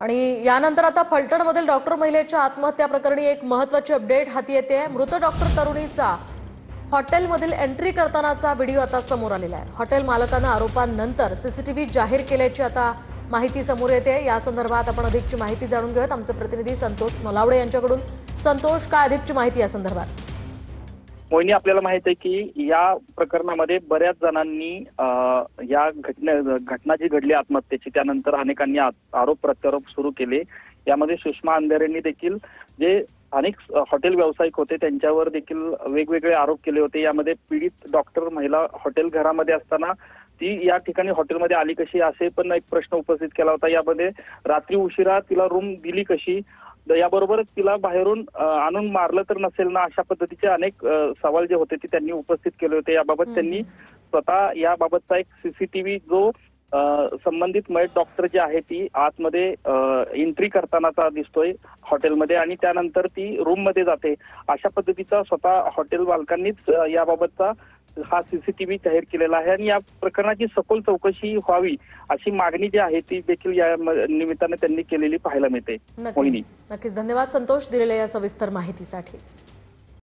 आणि यानंतर आता फलटणमधील डॉक्टर महिलेच्या आत्महत्या प्रकरणी एक महत्त्वाची अपडेट हाती येते। मृत डॉक्टर तरुणीचा हॉटेलमधील एंट्री करतानाचा व्हिडिओ आता समोर आलेला आहे। हॉटेल मालकाने आरोपांनंतर सीसीटीव्ही जाहीर केल्याची आता माहिती समोर येते। या संदर्भात आपण अधिकची माहिती जाणून घेऊयात आमचे प्रतिनिधी संतोष नलावडे यांच्याकडून। संतोष, काय अधिकची माहिती या संदर्भात? मोहिनी, आपल्याला माहित आहे की या प्रकरणामध्ये बऱ्याच जणांनी या घटना जी घडली आत्महत्येची त्यानंतर अनेकांनी आरोप प्रत्यारोप सुरू केले। यामध्ये सुषमा अंधारेंनी देखील जे अनेक हॉटेल व्यावसायिक होते त्यांच्यावर देखील वेगवेगळे आरोप केले होते। यामध्ये पीडित डॉक्टर महिला हॉटेल घरामध्ये असताना ती या ठिकाणी हॉटेलमध्ये आली कशी, असे पण एक प्रश्न उपस्थित केला होता। यामध्ये रात्री उशिरा तिला रूम दिली कशी, याबरोबरच तिला बाहेरून आणून मारलं तर नसेल ना, अशा पद्धतीचे अनेक सवाल जे होते ते त्यांनी उपस्थित केले होते। याबाबत त्यांनी स्वतः याबाबतचा एक सीसीटीव्ही जो संबंधित मयत डॉक्टर जी आहे ती आतमध्ये एंट्री करतानाचा दिसतोय हॉटेलमध्ये आणि त्यानंतर ती रूम मध्ये जाते, अशा पद्धतीचा स्वतः हॉटेल मालकांनीच याबाबतचा हा सीसीटीव्ही जाहीर केलेला आहे। आणि या प्रकरणाची सखोल चौकशी व्हावी अशी मागणी जी आहे ती देखील या निमित्ताने त्यांनी केलेली पाहायला मिळते। नक्कीच धन्यवाद संतोष, दिलेल्या या सविस्तर माहितीसाठी।